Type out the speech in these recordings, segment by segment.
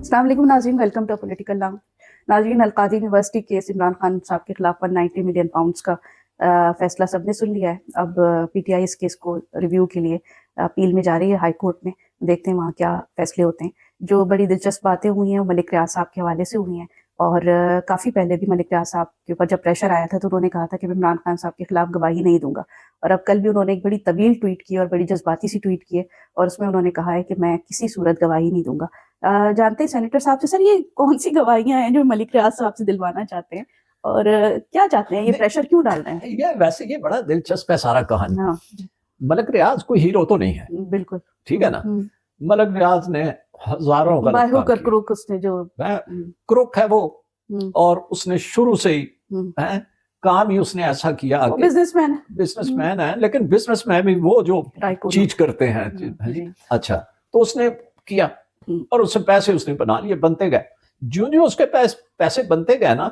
السلام علیکم ناظرین، ویلکم ٹو پولیٹیکل لانگ. ناظرین، القاضی یونیورسٹی کیس عمران خان صاحب کے خلاف 190 ملین پاؤنڈس کا فیصلہ سب نے سن لیا ہے. اب پی ٹی آئی اس کیس کو ریویو کے لیے اپیل میں جا رہی ہے ہائی کورٹ میں. دیکھتے ہیں وہاں کیا فیصلے ہوتے ہیں. جو بڑی دلچسپ باتیں ہوئی ہیں وہ ملک ریاض صاحب کے حوالے سے ہوئی ہیں، اور کافی پہلے بھی ملک ریاض صاحب کے اوپر جب پریشر آیا تھا تو انہوں نے کہا تھا کہ میں عمران خان صاحب کے خلاف گواہی نہیں دوں گا. اور اب کل بھی انہوں نے ایک بڑی طویل ٹویٹ کی اور بڑی جذباتی سی ٹویٹ کی ہے، اور اس میں انہوں نے کہا ہے کہ میں کسی صورت گواہی نہیں دوں گا. جانتے ہیں سینیٹر صاحب سے، سر یہ کون سی گواہیاں ہیں جو ملک ریاض صاحب سے دلوانا چاہتے ہیں، اور کیا چاہتے ہیں، یہ پریشر کیوں ڈال رہے ہیں؟ یہ ویسے یہ بڑا دلچسپ ہے سارا کہانی. ہاں ملک ریاض کوئی ہیرو تو نہیں ہے، بالکل ٹھیک ہے نا. ملک ریاض نے ہزاروں غلط باہو کام کر کیے. کروک اس نے جو کروک ہے وہ، اور اس نے شروع سے ہی کام ہی اس نے ایسا کیا کہ بزنس مین بزنس مین ہے، لیکن بزنس مین بھی وہ جو چیز کرتے ہیں. اچھا، تو اس نے کیا اور اس سے پیسے اس نے بنا لیے، بنتے گئے. جو اس کے پیسے بنتے گئے نا،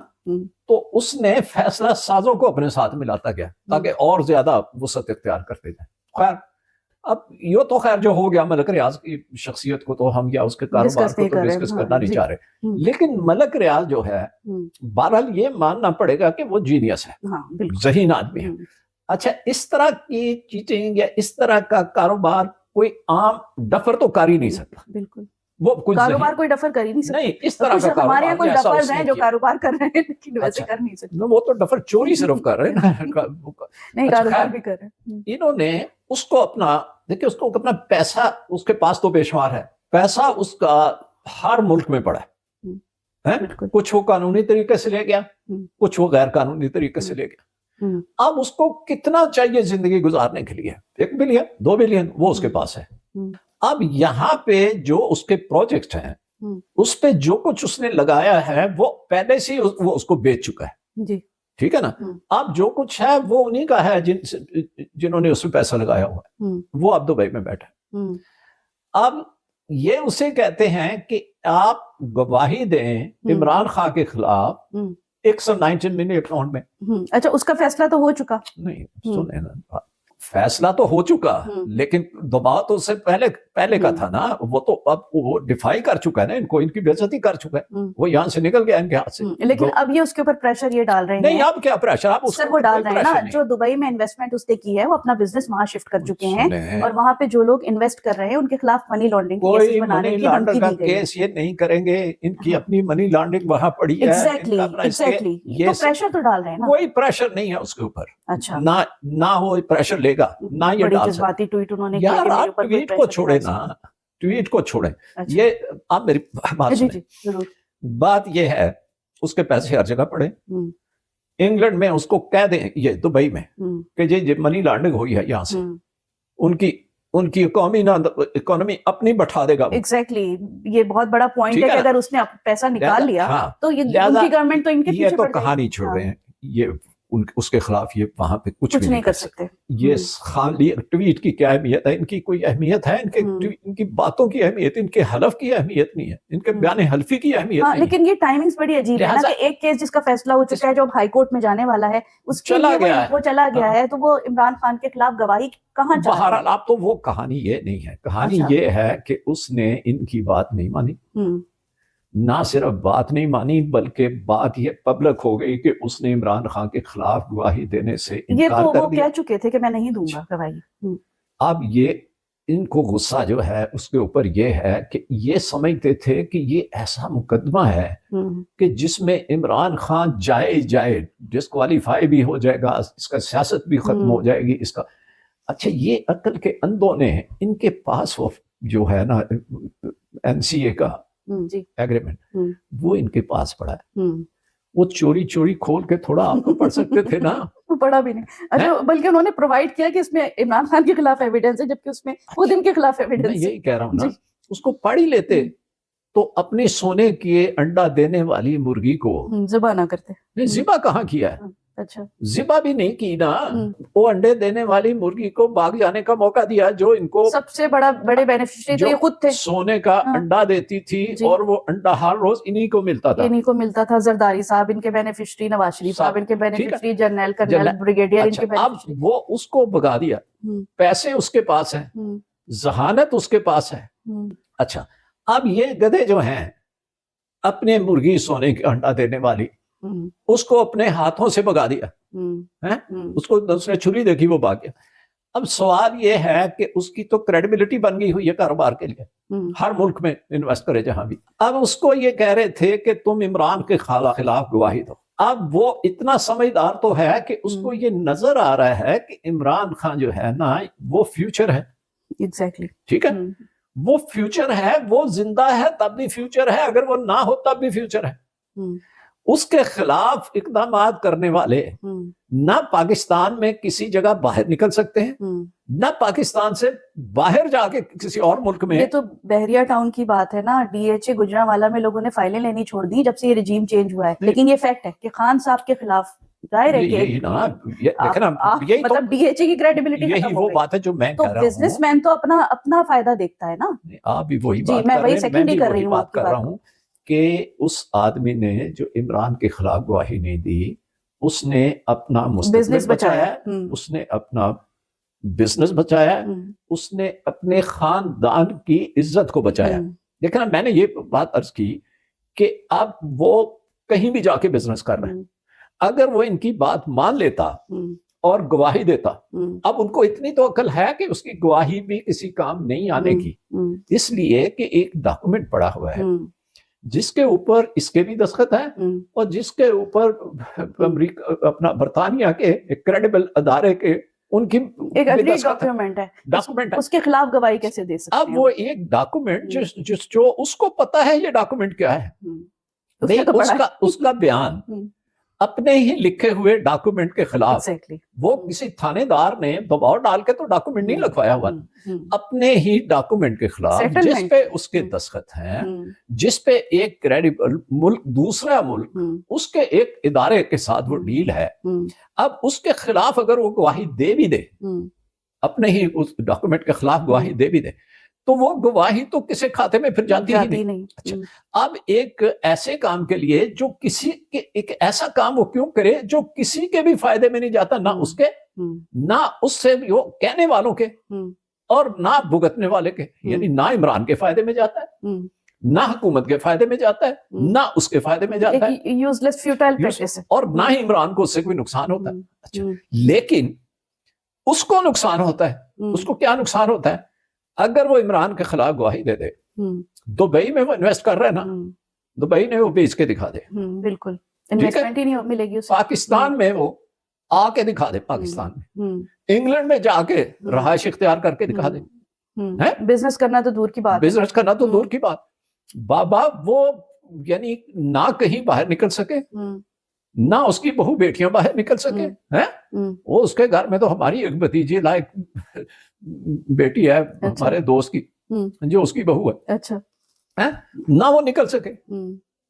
تو اس نے فیصلہ سازوں کو اپنے ساتھ ملاتا گیا تاکہ اور زیادہ وسعت اختیار کرتے جائیں. خیر، اب یہ تو خیر جو ہو گیا، ملک ریاض کی شخصیت کو تو ہم یا اس کے کاروبار کو تو ڈسکس کرنا نہیں چاہ رہے، لیکن ملک ریاض جو ہے بہرحال یہ ماننا پڑے گا کہ وہ جینیس ہے، ذہین آدمی ہے. اچھا، اس طرح کی چیزیں یا اس طرح کا کاروبار کوئی عام ڈفر تو کر ہی نہیں سکتا. بالکل، وہ کچھ کاروبار کوئی ڈفر کر ہی نہیں سکتا. نہیں، اس طرح کا ہمارے یہاں کوئی کاروبار ڈفرز ہیں جو کاروبار کر رہے ہیں لیکن ویسے کر نہیں سکتے. وہ تو ڈفر چوری صرف کر رہے ہیں، نہیں کاروبار بھی کر رہے ہیں. انہوں نے اس کو اپنا، دیکھیں، اس کو اپنا پیسہ اس کے پاس تو بے شمار ہے، پیسہ اس کا ہر ملک میں پڑا ہے. کچھ وہ قانونی طریقے سے لے گیا، کچھ وہ غیر قانونی طریقے سے لے گیا. اب اس کو کتنا چاہیے زندگی گزارنے کے لیے؟ 1 بلین 2 بلین وہ اس کے پاس ہے. اب یہاں پہ جو اس کے پروجیکٹ ہیں، اس پہ جو کچھ اس نے لگایا ہے وہ پہلے سے وہ اس کو بیچ چکا ہے. جی ٹھیک ہے نا. اب جو کچھ ہے وہ انہیں کا ہے جنہوں نے اس میں پیسہ لگایا ہوا ہے. وہ اب دبئی میں بیٹھے. اب یہ اسے کہتے ہیں کہ آپ گواہی دیں عمران خان کے خلاف 190 ملین اکاؤنٹ میں. اچھا، اس کا فیصلہ تو ہو چکا نہیں، سنیں نا، فیصلہ تو ہو چکا، لیکن دباؤ تو اس سے پہلے کا تھا نا. وہ تو اب وہ ڈیفائی کر چکا ہے نا، ان کو ان کی بے عزتی کر چکا ہے، وہ یہاں سے نکل گیا ان کے ہاتھ سے. لیکن اب یہ اس کے اوپر پریشر یہ ڈال رہے ہیں. نہیں، اب کیا پریشر؟ آپ سر وہ ڈال رہے ہیں نا، جو دبئی میں انویسٹمنٹ اس نے کی ہے وہ اپنا بزنس وہاں شفٹ کر چکے ہیں، اور وہاں پہ جو لوگ انویسٹ کر رہے ہیں ان کے خلاف منی لانڈرنگ کوئی منی لانڈرنگ کا کیس یہ نہیں کریں گے. ان کی اپنی منی لانڈرنگ وہاں پڑی ہے. ایگزیکٹلی، تو پریشر تو ڈال رہے ہیں نا. کوئی پریشر نہیں ہے اس کے اوپر. اچھا، نہ وہ پریشر لے گا، نہ یہ ڈال سکتا. ٹویٹ انہوں نے یار آپ ٹویٹ کو چھوڑیں نا، ٹویٹ کو چھوڑیں. یہ آپ میری بات سنیں. بات یہ ہے اس کے پیسے ہر جگہ پڑے. انگلینڈ میں اس کو کہہ دیں، یہ دبئی میں، کہ یہ منی لانڈرنگ ہوئی ہے یہاں سے، ان کی اکانومی اپنی بٹھا دے گا. ایگزیکٹلی، یہ بہت بڑا پوائنٹ ہے کہ اگر اس نے پیسا نکال لیا تو ان کی گورنمنٹ تو ان کے پیچھے یہ تو کہانی چھوڑ رہے ہیں. یہ اس کے خلاف یہ وہاں پہ کچھ بھی نہیں کر سکتے. یہ خالی ٹویٹ کی کیا اہمیت ہے؟ ان کی کوئی اہمیت ہے؟ ان کی باتوں کی اہمیت، ان کے حلف کی اہمیت نہیں ہے، ان کے بیان حلفی کی اہمیت نہیں ہے. لیکن یہ ٹائمنگز بڑی عجیب ہے نا کہ ایک کیس جس کا فیصلہ ہو چکا ہے جو اب ہائی کورٹ میں جانے والا ہے، اس کے لیے وہ چلا گیا ہے، تو وہ عمران خان کے خلاف گواہی کہاں جا رہا ہے؟ بہرحال آپ تو وہ کہانی یہ نہیں ہے. کہانی یہ ہے کہ اس نے ان کی بات نہیں مانی. نہ صرف بات نہیں مانی بلکہ بات یہ پبلک ہو گئی کہ اس نے عمران خان کے خلاف گواہی دینے سے انکار کر دیا. یہ تو وہ کہہ چکے تھے کہ میں نہیں دوں گا گواہی. اب یہ ان کو غصہ جو ہے اس کے اوپر یہ ہے کہ یہ سمجھتے تھے کہ یہ ایسا مقدمہ ہے کہ جس میں عمران خان جائے ڈسکوالیفائی بھی ہو جائے گا، اس کا سیاست بھی ختم ہو جائے گی اس کا. اچھا، یہ عقل کے اندھوں نے ان کے پاس وہ جو ہے نا NCA کا ایگریمنٹ، وہ ان کے پاس پڑا ہے. وہ چوری کھول کے تھوڑا آپ کو پڑھ سکتے تھے نا. پڑھا بھی نہیں. اچھا، بلکہ انہوں نے پرووائڈ کیا کہ اس میں عمران خان کے خلاف ایویڈنس ہے، جبکہ اس میں خود ان کے خلاف ایویڈنس ہے. میں یہی کہہ رہا ہوں نا، اس کو پڑھ ہی لیتے تو اپنے سونے کی انڈا دینے والی مرغی کو ذبح نہ کرتے. نہیں، ذبح کہاں کیا ہے؟ اچھا، ذبح بھی نہیں کی نا. وہ انڈے دینے والی مرغی کو بھاگ جانے کا موقع دیا، جو ان کو سب سے بڑے بینیفیشری تو یہ خود تھے. سونے کا انڈا دیتی تھی اور وہ انڈا ہر روز انہی کو ملتا تھا. زرداری صاحب ان کے بینیفیشری، نواز شریف صاحب ان کے بینیفیشری، جنرل کرنل بریگیڈیئر ان کے بینیفیشری. اب وہ اس کو بھگا دیا، پیسے اس کے پاس ہیں، ذہانت اس کے پاس ہے. اچھا، اب یہ گدھے جو ہیں अपने मुर्गी सोने का अंडा देने वाली, उसको अपने हाथों से भगा दिया है, उसको उसने छुरी देखी वो भाग गया। अब सवाल ये है कि उसकी तो क्रेडिबिलिटी बन गई हुई है कारोबार के लिए, हर मुल्क में इन्वेस्ट करे जहां भी। अब उसको ये कह रहे थे कि तुम इमरान के खिलाफ गवाही दो। अब वो इतना समझदार तो है कि उसको ये नजर आ रहा है कि इमरान खान जो है ना वो फ्यूचर है। एग्जैक्टली ठीक है, वो फ्यूचर है, वो जिंदा है तब भी फ्यूचर है, अगर वो ना हो तब भी फ्यूचर है। उसके खिलाफ इकदाम करने वाले ना पाकिस्तान में किसी जगह बाहर निकल सकते हैं, ना पाकिस्तान से बाहर जाके किसी और मुल्क में। ये तो बहरिया टाउन की बात है ना, डीएचए गुजरांवाला में लोगों ने फाइलें लेनी छोड़ दी जब से ये रिजीम चेंज हुआ है। लेकिन ये फैक्ट है कि खान साहब के खिलाफ जाहिर है कि मतलब डीएचए की क्रेडिबिलिटी यही वो बात है जो मैं कह रहा हूँ। बिजनेसमैन तो अपना फायदा देखता है ना। आप भी वही बात मैं वही सेकंड कर रही हूँ, बात कर रहा हूँ कि उस आदमी ने जो इमरान के खिलाफ गवाही नहीं दी, उसने अपना मुस्तकबिल बचाया, उसने अपना बिजनेस बचाया, उसने अपने खानदान की इज्जत को बचाया। देखना, मैंने ये बात अर्ज की कि अब वो कहीं भी जाके बिजनेस कर रहे हैं, अगर वो इनकी बात मान लेता और गवाही देता, अब उनको इतनी तो अकल है कि उसकी गवाही भी किसी काम नहीं आने की, इसलिए कि एक डॉक्यूमेंट पड़ा हुआ है जिसके ऊपर इसके भी दस्तखत हैं और जिसके ऊपर अमेरिका अपना बरतानिया के एक क्रेडिबल अदारे के उनकी एक डॉक्यूमेंट है, उसके खिलाफ गवाही कैसे दे सकते हैं? अब वो एक डॉक्यूमेंट जो उसको पता है ये डॉक्यूमेंट क्या है, नहीं उसका बयान अपने ही लिखे हुए डॉक्यूमेंट के खिलाफ वो किसी थानेदार ने दबाव डाल के तो डॉक्यूमेंट नहीं लिखवाया हुआ, अपने ही डॉक्यूमेंट के खिलाफ जिस पे उसके दस्तखत हैं, जिस पे एक क्रेडिबल मुल्क दूसरा मुल्क उसके एक इदारे के साथ वो डील है, अब उसके खिलाफ अगर वो गवाही दे भी दे, अपने ही उस डॉक्यूमेंट के खिलाफ गवाही दे भी दे, तो वो गवाही तो किसी खाते में फिर जाती ही नहीं। अच्छा, अब एक ऐसे काम के लिए जो किसी के, एक ऐसा काम वो क्यों करे जो किसी के भी फायदे में नहीं जाता, ना उसके, ना उससे वो कहने वालों के, और ना भुगतने वाले के, यानी ना इमरान के फायदे में जाता है, ना हुकूमत के फायदे में जाता है, ना उसके फायदे में जाता है, यूजलेस फ्यूटाइल प्रैक्टिस है, और ना ही इमरान को उससे कोई नुकसान होता है। अच्छा, लेकिन उसको नुकसान होता है, उसको क्या नुकसान होता है? अगर वो इमरान के खिलाफ गवाही दे दे, दुबई में वो इन्वेस्ट कर रहा है ना, दुबई में वो बेच के दिखा दे, बिल्कुल इन्वेस्टमेंट ही नहीं मिलेगी उसे। पाकिस्तान में वो आके दिखा दे, पाकिस्तान में, इंग्लैंड में जाके रहायश इख्तियार करके दिखा दे, बिजनेस करना तो दूर की बात, बिजनेस करना तो दूर की बात, बाबा वो यानी ना कहीं बाहर निकल सके, ना उसकी बहू बेटियां बाहर निकल सके, हैं? वो उसके घर में तो हमारी एक भतीजी लायक बेटी है, अच्छा, हमारे दोस्त की, जो उसकी बहू है, अच्छा, है ना, वो निकल सके।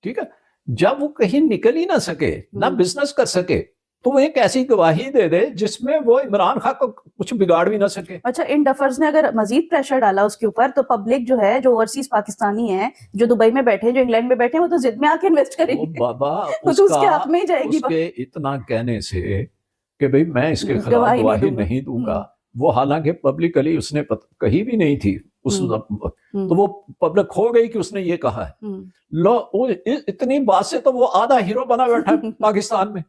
ठीक है, जब वो कहीं निकल ही ना सके, ना बिजनेस कर सके, तो वो एक ऐसी गवाही दे दे जिसमें वो इमरान खान को कुछ बिगाड़ भी ना सके। अच्छा, इन डफर्स ने अगर मजीद प्रेशर डाला उसके ऊपर, तो पब्लिक जो है, जो ओवरसीज पाकिस्तानी है, जो दुबई में बैठे, जो इंग्लैंड में बैठे, वो तो जिद में आके इन्वेस्ट करेंगे। बाबा तो उसके हाथ में ही जाएगी। उसके इतना कहने से कि भाई मैं इसके खिलाफ गवाही नहीं दूंगा, वो हालांकि पब्लिकली उसने कही भी नहीं थी उस, तो वो पब्लिक हो गई कि उसने ये कहा है। लो, इतनी बात से तो वो आधा हीरो बना बैठा है पाकिस्तान में,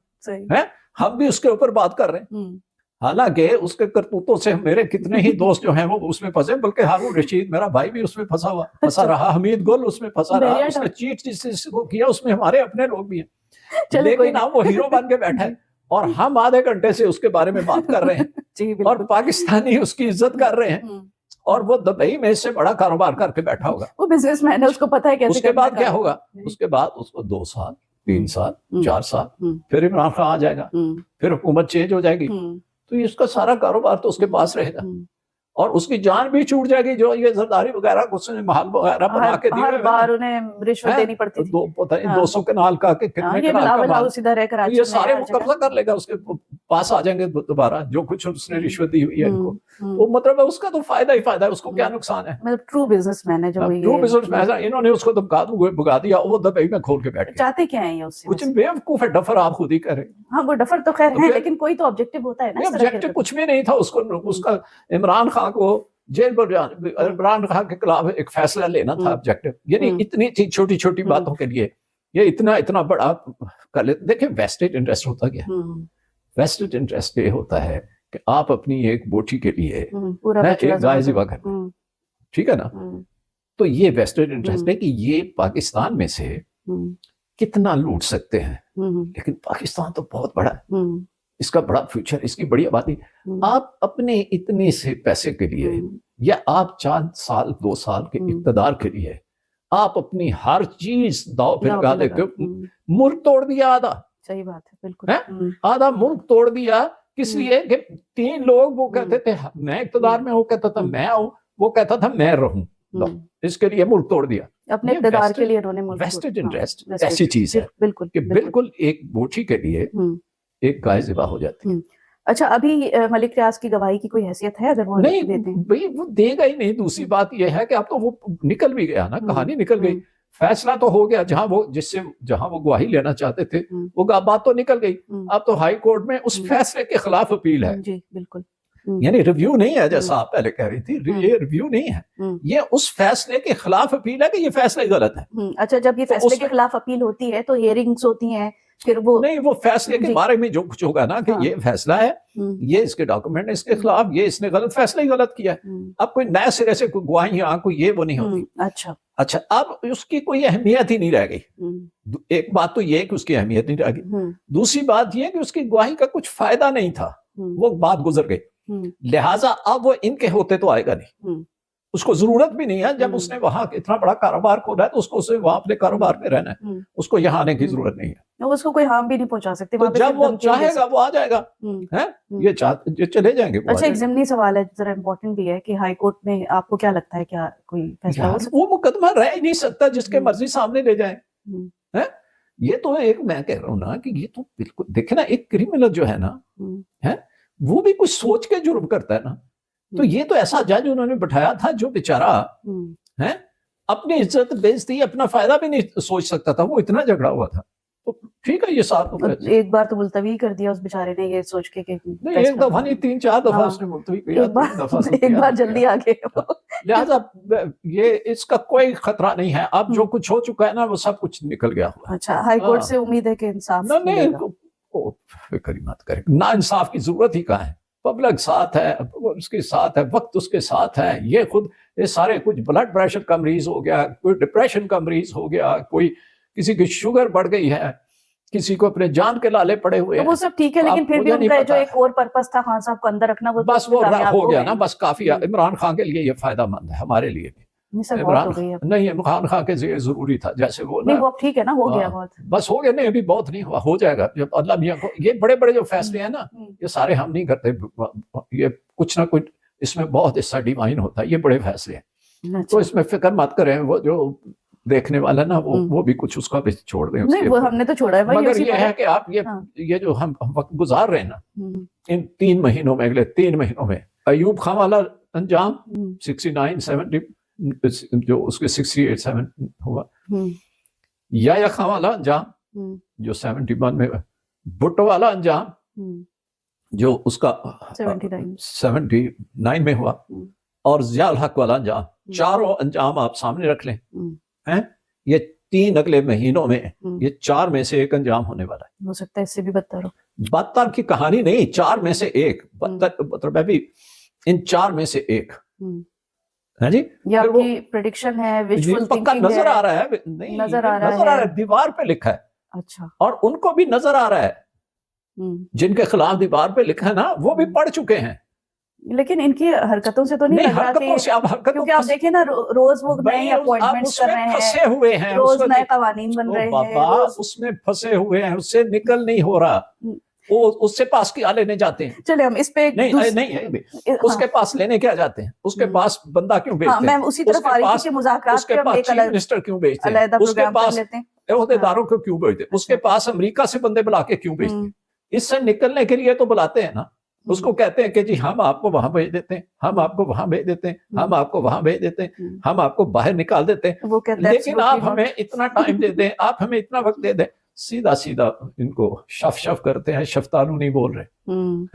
है, हम भी उसके ऊपर बात कर रहे हैं, हालांकि उसके करतूतों से मेरे कितने ही दोस्त जो हैं वो उसमें फंसे, बल्कि हारून रशीद मेरा भाई भी उसमें फंसा रहा, हमीद गुल उसमें फंसा रहा, उसने चीट जिसको किया उसमें हमारे अपने लोग भी हैं, लेकिन अब वो हीरो बन के बैठा है और हम आधे घंटे से उसके बारे में बात कर रहे हैं और पाकिस्तानी उसकी इज्जत कर रहे हैं, और वो दुबई में इससे बड़ा कारोबार करके बैठा होगा, वो बिजनेसमैन है, उसको पता है कैसे। उसके बाद क्या होगा? उसके बाद उसको 2 साल 3 साल 4 साल फिर इमरान खान आ जाएगा, फिर हुकूमत चेंज हो जाएगी, तो इसका सारा कारोबार तो उसके पास रहेगा, और उसकी जान भी छूट जाएगी। जो ये जरदारी वगैरह कुछ महल वगैरह बना के दिए, हर बार उन्हें रिश्वत देनी पड़ती थी, पता नहीं 200 कनाल का के कितने कनाल का, सीधा रहकर ये सारे वो कब्जा कर लेगा, उसके पास आ जाएंगे दोबारा जो कुछ उसने रिश्वत दी हुई है इनको, वो मतलब उसका तो फायदा ही फायदा है, उसको क्या नुकसान है? मतलब ट्रू बिजनेसमैन है, जो ट्रू बिजनेसमैन है, इन्होंने उसको भगा दिया, वो दुबई में खोल के बैठ गए। चाहते क्या है ये उससे? कुछ बेवकूफ है, डफर आप खुद ही करें। हाँ, वो डफर तो खैर है, लेकिन कोई तो ऑब्जेक्टिव होता है ना। ऑब्जेक्टिव कुछ भी नहीं था उसको, उसका इमरान खान को जेल पर इमरान खान के खिलाफ एक फैसला लेना था ऑब्जेक्टिव, यानी इतनी छोटी छोटी बातों के लिए ये इतना बड़ा कर लेते। देखिए वेस्टेड इंटरेस्ट होता क्या है, वेस्टेड इंटरेस्ट ये होता है कि आप अपनी एक बोटी के लिए एक गाय ज़िबा कर, ठीक है ना, तो ये वेस्टेड इंटरेस्ट है कि ये पाकिस्तान में से कितना लूट सकते हैं, लेकिन पाकिस्तान तो बहुत बड़ा है, इसका बड़ा फ्यूचर, इसकी बड़ी आबादी, आप अपने इतने से पैसे के लिए या आप 4 साल 2 साल के इक़्तिदार के लिए आप अपनी हर चीज दाव पे लगा देते हो। मुल्क तोड़ दिया आधा, सही बात है, बिल्कुल आधा मुल्क तोड़ दिया, किस लिए कि 3 लोग वो कहते थे मैं इक़्तिदार में, वो कहता था मैं आऊं, वो कहता था मैं रहूं, इसके लिए मुल्क तोड़ दिया, अपने इक़्तिदार के लिए उन्होंने मुल्क। वेस्टेड इंटरेस्ट ऐसी चीज है बिल्कुल एक बोटी के लिए एक गाय ज़िबा हो जाती है। अच्छा, अभी मलिक रियाज की गवाही की कोई हैसियत है अगर वो नहीं देते हैं? भाई वो देगा ही नहीं। दूसरी बात ये है कि अब तो वो निकल भी गया ना, कहानी निकल गई, फैसला तो हो गया, जहां वो गवाही लेना चाहते थे वो बात तो निकल गई। अब तो हाई कोर्ट में उस फैसले के खिलाफ अपील है। जी बिल्कुल, यानी रिव्यू नहीं है, जैसा आप पहले कह रही थी, ये रिव्यू नहीं है, ये उस फैसले के खिलाफ अपील है कि ये फैसला गलत है। अच्छा, जब ये फैसले के खिलाफ अपील होती है तो हियरिंग्स होती हैं, फिर वो नहीं, वो फैसले के बारे में जो कुछ होगा ना कि ये फैसला है, ये इसके डॉक्यूमेंट इसके खिलाफ, ये इसने गलत फैसला ही गलत किया है। अब कोई नए सिरे से कोई गवाही कोई ये वो नहीं होती। अच्छा, अब उसकी कोई अहमियत ही नहीं रह गई। एक बात तो ये है कि उसकी अहमियत नहीं रह गई, दूसरी बात ये है कि उसकी गवाही का कुछ फायदा नहीं था, वो बात गुजर गई, लिहाजा अब वो इनके होते तो आएगा नहीं, उसको जरूरत भी नहीं है। जब उसने वहां इतना बड़ा कारोबार खोला है तो उसको उसे वहां अपने कारोबार में रहना है, उसको यहाँ आने की जरूरत नहीं है, उसको कोई हार्म भी नहीं पहुंचा सकते। तो जब वो चाहेगा वो आ जाएगा, है ये चले जाएंगे। अच्छा, एक ज़िमनी सवाल है, जरा इम्पोर्टेंट भी है कि हाई कोर्ट में आपको क्या लगता है, क्या कोई फैसला हो सकता है? वो मुकदमा रह ही नहीं सकता जिसके मर्जी सामने ले जाए, है ये तो एक, मैं कह रहा हूँ ना कि ये तो बिल्कुल देखे ना, एक क्रिमिनल जो है ना, है वो भी कुछ सोच के जुर्म करता है ना, तो ये तो ऐसा जज उन्होंने बिठाया था जो बेचारा है अपनी इज्जत बेइज्जती अपना फायदा भी नहीं सोच सकता था, वो इतना झगड़ा हुआ था। तो ठीक है, ये साथ एक बार तो मुलतवी कर दिया उस बेचारे ने, ये सोच के नहीं, एक दफा नहीं 3-4 दफा उसने मुलतवी किया, एक बार जल्दी आ गए। लिहाजा ये इसका कोई खतरा नहीं है, अब जो कुछ हो चुका है ना वो सब कुछ निकल गया हुआ। अच्छा, हाई कोर्ट से उम्मीद है कि इंसाफ नहीं, फिक्र मत करें, ना इंसाफ की जरूरत ही कहाँ है, पब्लिक साथ है, उसके साथ है, वक्त उसके साथ है। ये खुद ये सारे कुछ ब्लड प्रेशर का मरीज हो गया, कोई डिप्रेशन का मरीज हो गया, कोई किसी की शुगर बढ़ गई है, किसी को अपने जान के लाले पड़े हुए हैं, तो वो सब ठीक है, लेकिन फिर भी उनका जो एक और पर्पस था खान साहब को अंदर रखना, वो बस वो हो गया ना, बस काफी। इमरान खान के लिए ये फायदेमंद है, हमारे लिए भी नहीं, इमरान खान के लिए जरूरी था, जैसे वो नहीं, वो ठीक है ना, हो गया बहुत, बस हो गया, नहीं अभी बहुत नहीं हुआ, हो जाएगा जब अल्लाह मियां को। ये बड़े बड़े जो फैसले हैं ना, ये सारे हम नहीं करते, ये कुछ ना कुछ इसमें बहुत हिस्सा डिवाइन होता है, ये बड़े फैसले हैं, तो इसमें फिक्र मत करें। वो जो देखने वाला ना वो भी कुछ उसका भी छोड़ दें, नहीं वो हमने तो छोड़ा है, मगर ये है कि आप ये जो हम वक्त गुजार रहे हैं ना, इन 3 महीनों में, अगले 3 महीनों में अयूब खान वाला अंजाम 69-70 जो उसके 68-70 हुआ, या खां वाला अंजाम जो 71 में, भुट्टो वाला अंजाम जो उसका 79 में हुआ, और ज़ियाउल हक वाला अंजाम, चारों अंजाम आप सामने रख लें, हैं ये 3 अगले महीनों में, ये 4 में से एक अंजाम होने वाला है। हो सकता है इससे भी बदतर हो। बदतर की कहानी नहीं, 4 में से एक बदतर, मतलब अभी इन 4 में से एक है जी। ये आपकी प्रेडिक्शन है, विजुअल पक्का नजर आ रहा है, नहीं नजर आ रहा है, दीवार पे लिखा है। अच्छा, और उनको भी नजर आ रहा है, जिनके खिलाफ दीवार पे लिखा है ना, वो भी पढ़ चुके हैं, लेकिन इनकी हरकतों से तो नहीं लग रहा कि, क्योंकि आप देखें ना रोज वो नए अपॉइंटमेंट्स कर रहे हैं, फंसे हुए हैं, रोज नए कवानीन बन रहे हैं, उसमें फंसे हुए हैं, उससे निकल नहीं हो रहा, वो उससे पास क्या लेने जाते हैं। चले हम इस पे नहीं उसके पास लेने क्या जाते हैं, उसके पास बंदा क्यों भेजते हैं, मैं उसी तरफ आ रही थी कि मुज़ाकरात उसके पास चीफ मिनिस्टर क्यों भेजते हैं, उसके पास ओहदेदारों को क्यों भेजते हैं, उसके पास अमेरिका से बंदे बुला के क्यों भेजते हैं, इससे निकलने के लिए तो बुलाते हैं ना, उसको कहते हैं कि जी हम आपको वहां भेज देते हैं, हम आपको वहां भेज देते हैं, हम आपको वहां भेज देते हैं, हम आपको बाहर निकाल देते हैं, लेकिन आप हमें इतना टाइम दे दें, आप हमें इतना वक्त दे दें, सीधा सीधा इनको शफ शफ करते हैं, शफ्तालू नहीं बोल रहे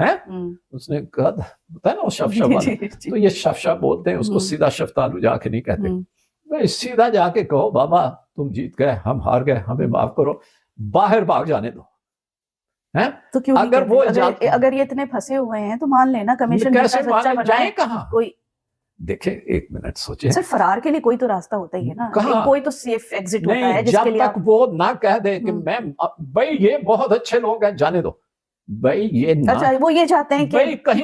हैं। उसने कहा होता है ना वो शफ शफ वाला, तो ये शफ शफ बोलते हैं उसको, सीधा शफ्तालू जाके नहीं कहते। भाई सीधा जाके कहो बाबा तुम जीत गए, हम हार गए, हमें माफ करो, बाहर भाग जाने दो। हैं? तो क्यों अगर वो अगर ये इतने फंसे हुए हैं तो मान लेना कमीशन कैसे जाए कहाँ? कोई देखिए एक मिनट सोचिए, सर फरार के लिए कोई तो रास्ता होता ही है ना, कोई तो सेफ एग्जिट होता है जिसके लिए जब तक वो ना कह दे कि मैं भाई ये बहुत अच्छे लोग हैं जाने दो, भाई ये ना, अच्छा वो ये चाहते हैं कि कहीं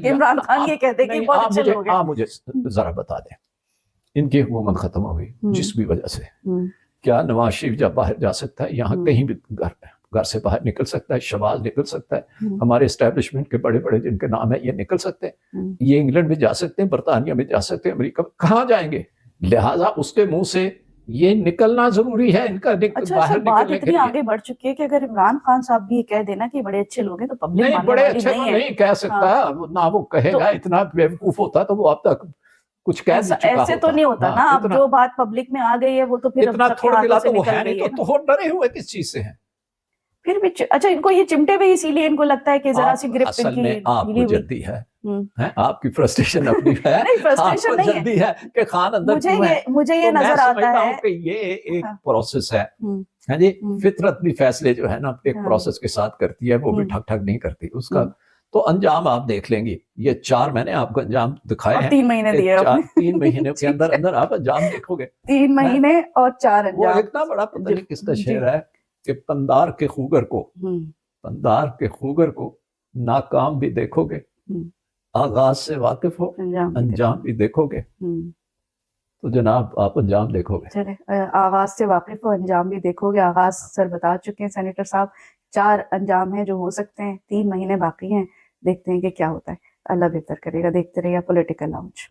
इमरान खान ये कहते हैं कि बहुत अच्छे लोग हैं। मुझे जरा बता दें, इनकी हुकूमत खत्म हो गई जिस भी वजह से, क्या नवाज शरीफ जब बाहर जा सकता है? यहाँ कहीं भी घर से बाहर निकल सकता है, शहबाज निकल सकता है, हमारे एस्टेब्लिशमेंट के बड़े बड़े जिनके नाम है ये निकल सकते हैं, ये इंग्लैंड में जा सकते हैं, बरतानिया में जा सकते हैं, अमेरिका में, कहाँ जाएंगे? लिहाजा उसके मुंह से ये निकलना जरूरी है इनका। बाहर बात इतनी आगे बढ़ चुकी है कि अगर इमरान खान साहब भी कह देना कि बड़े अच्छे लोग हैं तो पब्लिक नहीं, बड़े अच्छे तो नहीं कह सकता ना, वो कहेगा इतना बेवकूफ होता तो वो अब तक कुछ कह चुका ऐसे तो नहीं होता ना। अब जो बात पब्लिक में आ गई है वो तो फिर इतना थोड़ा मिला तो वो है नहीं, तो डरे हुए किस चीज से हैं फिर भी? अच्छा इनको ये चिमटे भी इसीलिए इनको लगता है कि जरा सी ग्रिप असल में आपको जल्दी है, आपकी फ्रस्ट्रेशन अपनी है, नहीं फ्रस्ट्रेशन नहीं जल्दी है कि खान अंदर मुझे ये नजर आता है कि ये एक प्रोसेस है जी। फितरत भी फैसले जो है ना एक प्रोसेस के साथ करती है, वो भी ठक ठक नहीं करती, उसका तो अंजाम आप देख लेंगे। ये 4 महीने आपको अंजाम दिखाए हैं, 3 महीने दिए, 3 महीने के अंदर अंदर आप अंजाम देखोगे, 3 महीने और 4 अंजाम। वो इतना बड़ा पता नहीं किसका शेर है कि पंदार के खूगर को नाकाम भी देखोगे, आगाज से वाकिफ हो, अंजाम भी देखोगे, तो जनाब आप अंजाम देखोगे। चले आगाज से वाकिफ हो, अंजाम भी देखोगे। आगाज सर बता चुके हैं सेनेटर साहब, 4 अंजाम हैं जो हो सकते हैं, 3 महीने बाकी हैं, देखते हैं कि क्या होता है। अल्लाह बेहतर करेगा। देखते रहिए पॉलिटिकल लाउंज।